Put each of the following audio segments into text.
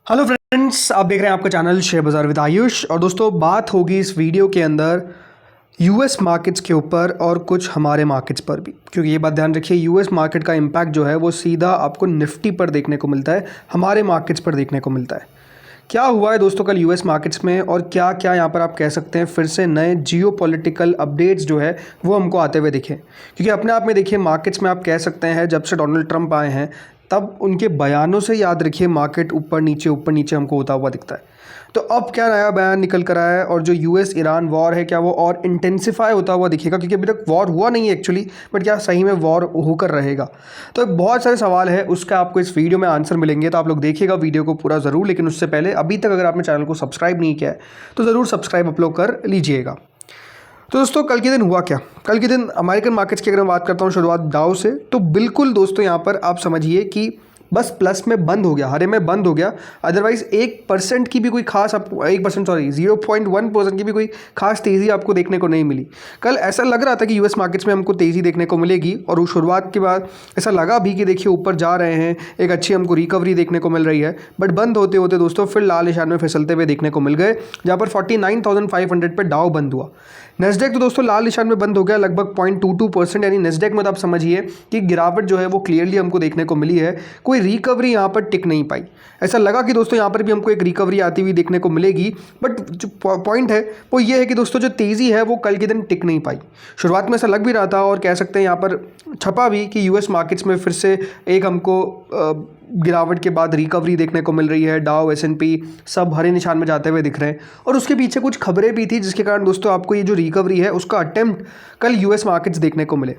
Hello friends, आप देख रहे हैं आपका चैनल शेयर बाज़ार विद आयुष। और दोस्तों, बात होगी इस वीडियो के अंदर यूएस मार्केट्स के ऊपर और कुछ हमारे मार्केट्स पर भी, क्योंकि ये बात ध्यान रखिए, यूएस मार्केट का इम्पैक्ट जो है वो सीधा आपको निफ्टी पर देखने को मिलता है, हमारे मार्केट्स पर देखने को मिलता है। क्या हुआ है दोस्तों कल यूएस मार्केट्स में, और क्या क्या यहाँ पर आप कह सकते हैं फिर से नए जियोपॉलिटिकल अपडेट्स जो है वो हमको आते हुए दिखे। क्योंकि अपने आप में देखिए, मार्केट्स में आप कह सकते हैं जब से डोनाल्ड ट्रंप आए हैं तब उनके बयानों से याद रखिए मार्केट ऊपर नीचे हमको होता हुआ दिखता है। तो अब क्या नया बयान निकल कर आया है, और जो यूएस ईरान वॉर है क्या वो और इंटेंसिफाई होता हुआ दिखेगा? क्योंकि अभी तक वॉर हुआ नहीं है एक्चुअली, बट क्या सही में वॉर होकर रहेगा? तो बहुत सारे सवाल है, उसका आपको इस वीडियो में आंसर मिलेंगे, तो आप लोग देखिएगा वीडियो को पूरा ज़रूर। लेकिन उससे पहले अभी तक अगर आपने चैनल को सब्सक्राइब नहीं किया है तो ज़रूर सब्सक्राइब अपलोड कर लीजिएगा। तो दोस्तों, कल के दिन हुआ क्या? कल के दिन अमेरिकन मार्केट्स की अगर मैं बात करता हूँ शुरुआत डाउ से, तो बिल्कुल दोस्तों यहाँ पर आप समझिए कि बस प्लस में बंद हो गया, हरे में बंद हो गया। अदरवाइज 1% की भी कोई खास आपको 1% सॉरी 0.1% की भी कोई खास तेज़ी आपको देखने को नहीं मिली। कल ऐसा लग रहा था कि यूएस मार्केट्स में हमको तेज़ी देखने को मिलेगी, और उस शुरुआत के बाद ऐसा लगा भी कि देखिए ऊपर जा रहे हैं, एक अच्छी हमको रिकवरी देखने को मिल रही है। बट बंद होते होते दोस्तों फिर लाल निशान में फिसलते हुए देखने को मिल गए, जहाँ पर 49,500 पे डाउ बंद हुआ। नेस्डेक तो दोस्तों लाल निशान में बंद हो गया लगभग 0.22%, यानी नेस्डेक में तो आप समझिए कि गिरावट जो है वो क्लियरली हमको देखने को मिली है। कोई रिकवरी यहाँ पर टिक नहीं पाई। ऐसा लगा कि दोस्तों यहाँ पर भी हमको एक रिकवरी आती हुई देखने को मिलेगी, बट जो पॉइंट है वो ये है कि दोस्तों जो तेज़ी है वो कल के दिन टिक नहीं पाई। शुरुआत में ऐसा लग भी रहा था, और कह सकते हैं यहाँ पर छपा भी कि यूएस मार्केट्स में फिर से एक हमको गिरावट के बाद रिकवरी देखने को मिल रही है। डाउ S&P सब हरे निशान में जाते हुए दिख रहे हैं, और उसके पीछे कुछ खबरें भी थी जिसके कारण दोस्तों आपको ये जो रिकवरी है उसका अटेम्प्ट कल यूएस मार्केट्स देखने को मिले।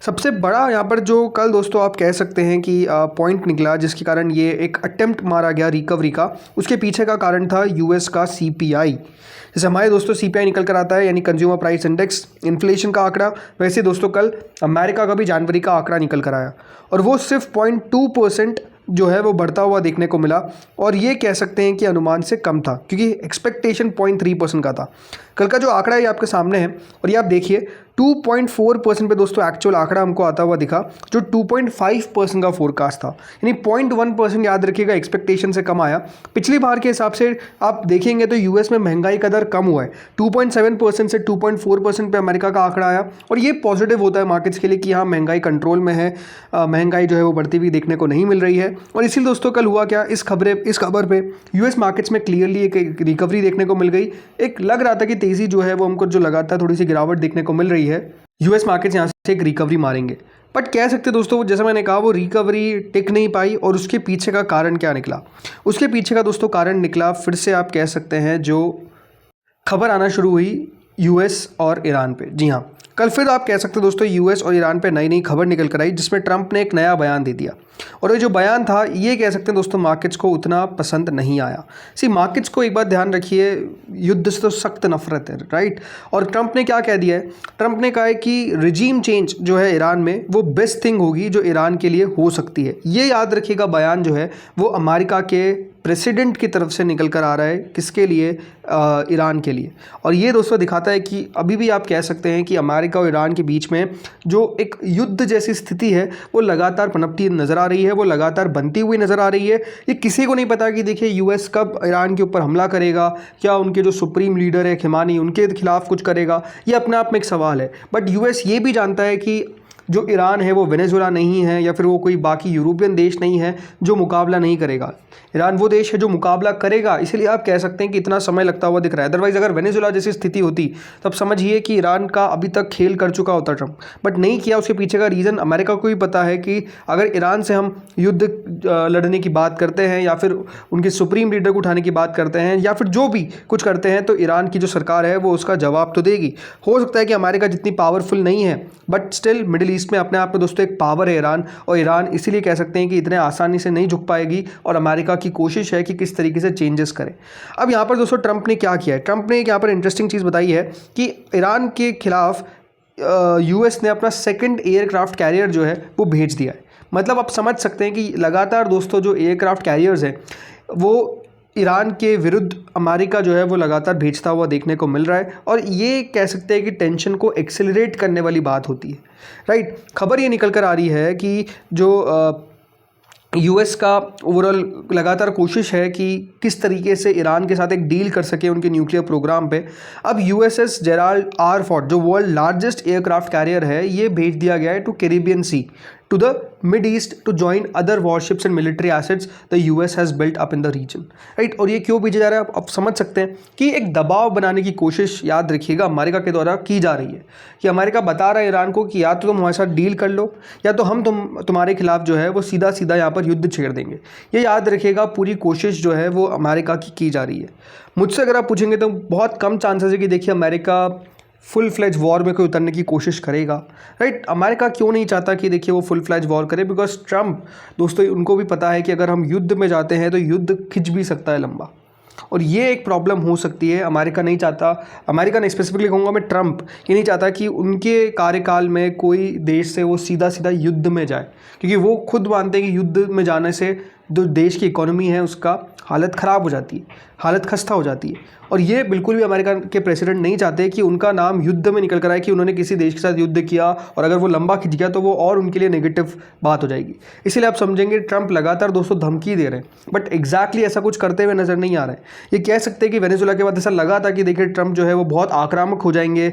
सबसे बड़ा यहाँ पर जो कल दोस्तों आप कह सकते हैं कि पॉइंट निकला जिसके कारण ये एक अटेम्प्ट मारा गया रिकवरी का, उसके पीछे का कारण था यूएस का CPI। जैसे हमारे दोस्तों CPI निकल कर आता है, यानी कंज्यूमर प्राइस इंडेक्स, इन्फ्लेशन का आंकड़ा, वैसे दोस्तों कल अमेरिका का भी जनवरी का आंकड़ा निकल कर आया, और वो सिर्फ 0.2% जो है वो बढ़ता हुआ देखने को मिला। और ये कह सकते हैं कि अनुमान से कम था, क्योंकि एक्सपेक्टेशन 0.3% का था। कल का जो आंकड़ा है ये आपके सामने है, और ये आप देखिए 2.4% पे दोस्तों एक्चुअल आंकड़ा हमको आता हुआ दिखा, जो 2.5% का फोरकास्ट था। यानी 0.1% याद रखिएगा एक्सपेक्टेशन से कम आया। पिछली बार के हिसाब से आप देखेंगे तो यूएस में महंगाई का दर कम हुआ है, 2.7% से 2.4% पे अमेरिका का आंकड़ा आया, और ये पॉजिटिव होता है मार्केट्स के लिए कि हाँ महंगाई कंट्रोल में है, महंगाई जो है वो बढ़ती हुई देखने को नहीं मिल रही है। और इसीलिए दोस्तों कल हुआ क्या, इस खबर पे यूएस मार्केट्स में क्लियरली एक रिकवरी देखने को मिल गई। एक लग रहा था कि तेज़ी जो है वो हमको जो लगातार थोड़ी सी गिरावट देखने को मिल रही है, यूएस मार्केट्स यहाँ से एक रिकवरी मारेंगे। बट कह सकते दोस्तों, जैसा मैंने कहा, वो रिकवरी टिक नहीं पाई। और उसके पीछे का कारण क्या निकला? उसके पीछे का दोस्तों कारण निकला, फिर से आप कह सकते हैं, जो खबर आना शुरू हुई यूएस और ईरान पे। जी हाँ, कल फिर आप कह सकते हैं दोस्तों यूएस और ईरान पे नई खबर निकल कर आई, जिसमें ट्रंप ने एक नया बयान दे दिया। और ये जो बयान था ये कह सकते हैं दोस्तों मार्केट्स को उतना पसंद नहीं आया। मार्केट्स को एक बात ध्यान रखिए, युद्ध से तो सख्त नफरत है, राइट? और ट्रंप ने क्या कह दिया है? ट्रंप ने कहा है कि रिजीम चेंज जो है ईरान में वो बेस्ट थिंग होगी जो ईरान के लिए हो सकती है। ये याद रखिएगा, बयान जो है वो अमेरिका के प्रेसिडेंट की तरफ से निकल कर आ रहा है। किसके लिए? ईरान के लिए। और ये दोस्तों दिखाता है कि अभी भी आप कह सकते हैं कि अमेरिका और ईरान के बीच में जो एक युद्ध जैसी स्थिति है वो लगातार पनपती नज़र आ रही है, वो लगातार बनती हुई नज़र आ रही है। ये किसी को नहीं पता कि देखिए यूएस कब ईरान के ऊपर हमला करेगा, क्या उनके जो सुप्रीम लीडर है खिमानी उनके खिलाफ कुछ करेगा, ये अपने आप में एक सवाल है। बट यूएस ये भी जानता है कि जो ईरान है वो वेनेजुएला नहीं है, या फिर वो कोई बाकी यूरोपियन देश नहीं है जो मुकाबला नहीं करेगा। ईरान वो देश है जो मुकाबला करेगा, इसीलिए आप कह सकते हैं कि इतना समय लगता हुआ दिख रहा है। अदरवाइज़ अगर वेनेजुएला जैसी स्थिति होती तब समझिए कि ईरान का अभी तक खेल कर चुका होता ट्रंप, बट नहीं किया। उसके पीछे का रीज़न अमेरिका को भी पता है कि अगर ईरान से हम युद्ध लड़ने की बात करते हैं, या फिर उनके सुप्रीम लीडर को उठाने की बात करते हैं, या फिर जो भी कुछ करते हैं, तो ईरान की जो सरकार है वो उसका जवाब तो देगी। हो सकता है कि अमेरिका जितनी पावरफुल नहीं है, बट स्टिल मिडिल ईस्ट में अपने आप में दोस्तों एक पावर है ईरान, और ईरान इसीलिए कह सकते हैं कि इतने आसानी से नहीं झुक पाएगी, और अमेरिका की कोशिश है कि किस तरीके से चेंजेस करें। अब यहाँ पर दोस्तों ट्रंप ने क्या किया है? ट्रंप ने यहाँ पर इंटरेस्टिंग चीज़ बताई है कि ईरान के खिलाफ यूएस ने अपना सेकंड एयरक्राफ्ट कैरियर जो है वो भेज दिया है। मतलब आप समझ सकते हैं कि लगातार दोस्तों जो एयरक्राफ्ट कैरियर्स हैं वो ईरान के विरुद्ध अमेरिका जो है वो लगातार भेजता हुआ देखने को मिल रहा है, और ये कह सकते हैं कि टेंशन को एक्सेलरेट करने वाली बात होती है, राइट? खबर ये निकल कर आ रही है कि जो यूएस का ओवरऑल लगातार कोशिश है कि किस तरीके से ईरान के साथ एक डील कर सके उनके न्यूक्लियर प्रोग्राम पे। अब यूएसएस जेराल्ड आर फोर्ड जो वर्ल्ड लार्जेस्ट एयरक्राफ्ट कैरियर है, ये भेज दिया गया है to Caribbean sea to the Mid East to join other warships and military assets the US has built up in the region, right? और ये क्यों भेजा जा रहा है आप समझ सकते हैं कि एक दबाव बनाने की कोशिश, याद रखिएगा, अमेरिका के द्वारा की जा रही है कि अमेरिका बता रहा है ईरान को कि या तो तुम हमारे साथ डील कर लो या तो हम तुम्हारे खिलाफ जो है वो सीधा सीधा यहाँ पर युद्ध छेड़ देंगे। ये याद रखिएगा, पूरी कोशिश जो है वो अमेरिका की जा रही है। मुझसे अगर आप पूछेंगे तो बहुत कम चांसेस है कि देखिए अमेरिका फुल फ्लैज वॉर में कोई उतरने की कोशिश करेगा, राइट? अमेरिका क्यों नहीं चाहता कि देखिए वो फुल फ्लैज वॉर करे? बिकॉज ट्रम्प दोस्तों, उनको भी पता है कि अगर हम युद्ध में जाते हैं तो युद्ध खिंच भी सकता है लंबा, और ये एक प्रॉब्लम हो सकती है। अमेरिका नहीं चाहता, अमेरिका नहीं, स्पेसिफिकली कहूँगा मैं, ट्रम्प ये नहीं चाहता कि उनके कार्यकाल में कोई देश से वो सीधा सीधा युद्ध में जाए, क्योंकि वो खुद मानते हैं कि युद्ध में जाने से जो देश की इकोनॉमी है उसका हालत ख़राब हो जाती है, हालत खस्ता हो जाती है। और ये बिल्कुल भी अमेरिका के प्रेसिडेंट नहीं चाहते कि उनका नाम युद्ध में निकल कर आए कि उन्होंने किसी देश के साथ युद्ध किया, और अगर वो लंबा खिंच गया तो वो और उनके लिए नेगेटिव बात हो जाएगी। इसीलिए आप समझेंगे ट्रंप लगातार दोस्तों धमकी दे रहे हैं, बट एग्जैक्टली ऐसा कुछ करते हुए नज़र नहीं आ रहा है। ये कह सकते हैं कि वेनेजुएला के बाद ऐसा लगा था कि देखिए ट्रंप जो है वो बहुत आक्रामक हो जाएंगे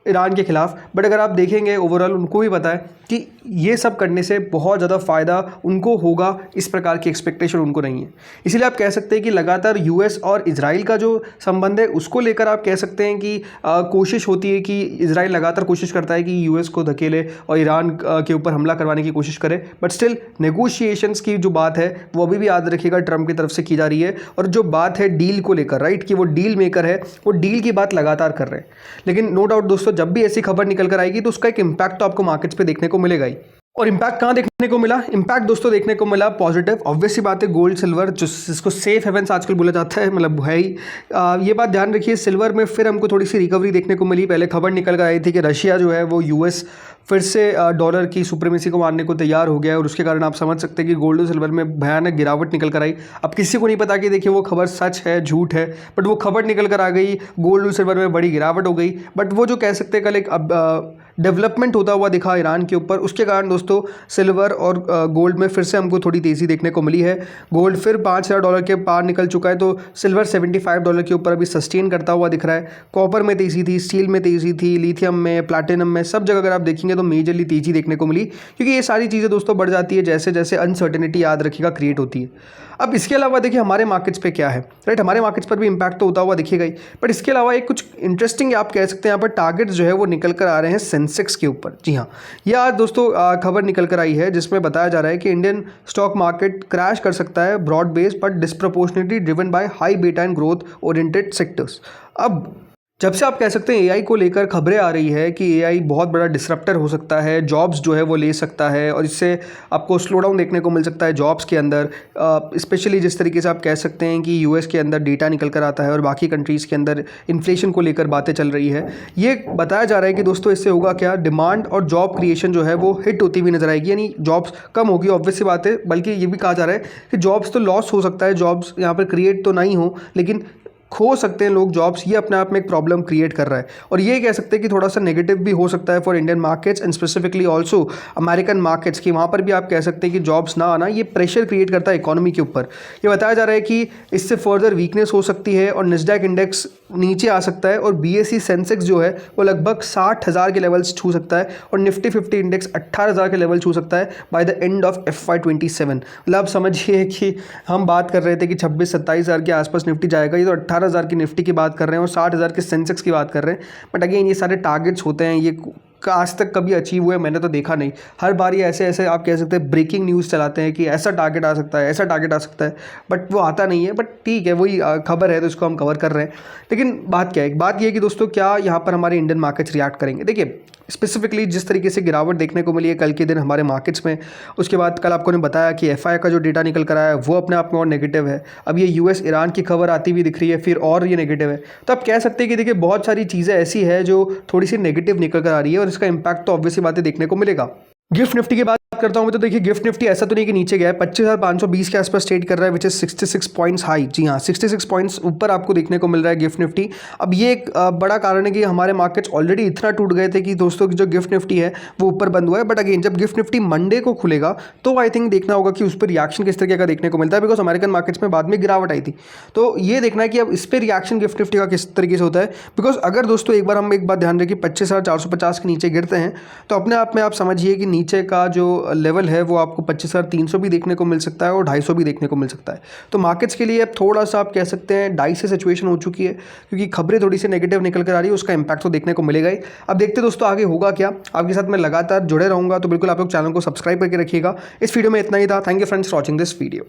ईरान के खिलाफ, बट अगर आप देखेंगे ओवरऑल उनको भी पता है कि ये सब करने से बहुत ज़्यादा फ़ायदा उनको होगा, इस प्रकार की एक्सपेक्टेशन उनको नहीं है। इसीलिए आप कह सकते हैं कि लगातार यूएस और इजराइल का जो संबंध है उसको लेकर आप कह सकते हैं कि कोशिश होती है कि इजराइल लगातार कोशिश करता है कि यूएस को धकेले और ईरान के ऊपर हमला करवाने की कोशिश करे, बट स्टिल नेगोशिएशंस की जो बात है वो अभी भी याद रखिएगा ट्रंप की तरफ से की जा रही है। और जो बात है डील को लेकर, राइट, कि वो डील मेकर है, वो डील की बात लगातार कर रहे हैं। लेकिन नो डाउट दोस्तों, जब भी ऐसी खबर निकल कर आएगी तो उसका एक इम्पैक्ट तो आपको मार्केट्स पे देखने को मिलेगा ही। और इम्पैक्ट कहाँ देखने को मिला? इम्पैक्ट दोस्तों देखने को मिला पॉजिटिव, ऑब्वियस सी बात है, गोल्ड सिल्वर जिसको सेफ हेवेंस आजकल बोला जाता है, मतलब है ही। ये बात ध्यान रखिए, सिल्वर में फिर हमको थोड़ी सी रिकवरी देखने को मिली। पहले खबर निकल कर आई थी कि रशिया जो है वो यूएस फिर से डॉलर की सुप्रीमेसी को मानने को तैयार हो गया है, और उसके कारण आप समझ सकते हैं कि गोल्ड और सिल्वर में भयानक गिरावट निकल कर आई। अब किसी को नहीं पता कि देखिए वो खबर सच है झूठ है, बट वो खबर निकल कर आ गई, गोल्ड और सिल्वर में बड़ी गिरावट हो गई। बट वो जो कह सकते हैं कल एक डेवलपमेंट होता हुआ दिखा ईरान के ऊपर, उसके कारण दोस्तों सिल्वर और गोल्ड में फिर से हमको थोड़ी तेज़ी देखने को मिली है। गोल्ड फिर $5,000 के पार निकल चुका है, तो सिल्वर $75 के ऊपर अभी सस्टेन करता हुआ दिख रहा है। कॉपर में तेज़ी थी, स्टील में तेज़ी थी, लिथियम में, प्लैटिनम में, सब जगह अगर आप देखेंगे तो मेजरली तेज़ी देखने को मिली, क्योंकि ये सारी चीज़ें दोस्तों बढ़ जाती है जैसे जैसे अनसर्टेनिटी, याद रखिएगा, क्रिएट होती है। अब इसके अलावा देखिए हमारे मार्केट्स पे क्या है, राइट, हमारे मार्केट्स पर भी इंपैक्ट तो होता हुआ दिखेगा ही, बट इसके अलावा एक कुछ इंटरेस्टिंग आप कह सकते हैं यहाँ पर टारगेट्स जो है वो निकल कर आ रहे हैं सेंसेक्स के ऊपर। जी हाँ, ये आज दोस्तों खबर निकल कर आई है जिसमें बताया जा रहा है कि इंडियन स्टॉक मार्केट क्रैश कर सकता है, broad base but disproportionately driven by high beta and growth oriented sectors. अब जब से आप कह सकते हैं एआई को लेकर खबरें आ रही है कि एआई बहुत बड़ा डिसरप्टर हो सकता है, जॉब्स जो है वो ले सकता है, और इससे आपको स्लो डाउन देखने को मिल सकता है जॉब्स के अंदर। स्पेशली जिस तरीके से आप कह सकते हैं कि यूएस के अंदर डेटा निकल कर आता है और बाकी कंट्रीज़ के अंदर इन्फ्लेशन को लेकर बातें चल रही है, ये बताया जा रहा है कि दोस्तों इससे होगा क्या, डिमांड और जॉब क्रिएशन जो है वो हिट होती हुई नजर आएगी, यानी जॉब्स कम होगी, ऑब्वियस सी बात है। बल्कि ये भी कहा जा रहा है कि जॉब्स तो लॉस हो सकता है, जॉब्स यहाँ पर क्रिएट तो नहीं हो, लेकिन खो सकते हैं लोग जॉब्स, ये अपने आप में एक प्रॉब्लम क्रिएट कर रहा है। और ये कह सकते हैं कि थोड़ा सा नेगेटिव भी हो सकता है for Indian markets and specifically also American markets की, वहाँ पर भी आप कह सकते हैं कि जॉब्स ना आना ये प्रेशर क्रिएट करता है इकोनॉमी के ऊपर। ये बताया जा रहा है कि इससे फर्दर वीकनेस हो सकती है और नैस्डैक इंडेक्स नीचे आ सकता है, और बीएसई सेंसेक्स जो है वो लगभग 60,000 के लेवल्स छू सकता है, और निफ्टी 50 इंडेक्स 18,000 के लेवल छू सकता है by the end of FY27। मतलब आप समझिए कि हम बात कर रहे थे कि 26-27 हज़ार के आसपास निफ्टी जाएगा, ये तो 18,000 की निफ्टी की बात कर रहे हैं और 60,000 के सेंसेक्स की बात कर रहे हैं। बट अगेन ये सारे टारगेट्स होते हैं, ये आज तक कभी अचीव हुए मैंने तो देखा नहीं। हर बार ये ऐसे ऐसे आप कह सकते हैं ब्रेकिंग न्यूज़ चलाते हैं कि ऐसा टारगेट आ सकता है, ऐसा टारगेट आ सकता है, बट वो आता नहीं है। बट ठीक है, वही खबर है तो इसको हम कवर कर रहे हैं। लेकिन बात क्या है, एक बात ये है कि दोस्तों क्या यहाँ पर हमारे इंडियन मार्केट्स रिएक्ट करेंगे। देखिए स्पेसिफिकली जिस तरीके से गिरावट देखने को मिली है कल के दिन हमारे मार्केट्स में, उसके बाद कल आपको ने बताया कि एफआई का जो डेटा निकल कर आया है वो अपने आप में और नेगेटिव है। अब ये यूएस ईरान की खबर आती हुई दिख रही है, फिर और ये नेगेटिव है। तो आप कह सकते हैं कि देखिए बहुत सारी चीज़ें ऐसी है जो थोड़ी सी नेगेटिव निकल कर आ रही है, और इसका इम्पैक्ट तो ऑब्वियसली बातें देखने को मिलेगा। गिफ्ट निफ्टी के बाद बात करता हूँ तो देखिए गिफ्ट निफ्टी ऐसा तो नहीं कि नीचे गया है, 25,520 के आसपास ट्रेड कर रहा है, विच इज 66 पॉइंट्स हाई। जी हाँ, 66 पॉइंट्स ऊपर आपको देखने को मिल रहा है गिफ्ट निफ्टी। अब ये एक बड़ा कारण है कि हमारे मार्केट्स ऑलरेडी इतना टूट गए थे कि दोस्तों की जो गिफ्ट निफ्टी है वो ऊपर बंद हुआ है। बट अगेन जब गिफ्ट निफ्टी मंडे को खुलेगा तो आई थिंक देखना होगा कि उस पर रिएक्शन किस तरीके का देखने को मिलता है, बिकॉज अमेरिकन मार्केट्स में बाद में गिरावट आई थी। तो ये देखना है कि अब इस पर रिएक्शन गिफ्ट निफ्टी का किस तरीके से होता है, बिकॉज अगर दोस्तों एक बात ध्यान रखिए 25,450 के नीचे गिरते हैं तो अपने आप में आप समझिए कि नीचे का जो लेवल है वो आपको 25,300 भी देखने को मिल सकता है और 250 भी देखने को मिल सकता है। तो मार्केट्स के लिए अब थोड़ा सा आप कह सकते हैं डाइस से सिचुएशन हो चुकी है, क्योंकि खबरें थोड़ी सी नेगेटिव निकल कर आ रही है, उसका इंपैक्ट तो देखने को मिलेगा ही। अब देखते दोस्तों आगे होगा क्या, आपके साथ मैं लगातार जुड़े रहूंगा, तो बिल्कुल आप लोग चैनल को सब्सक्राइब करके रखिएगा। इस वीडियो में इतना ही था। Thank you friends for watching this video.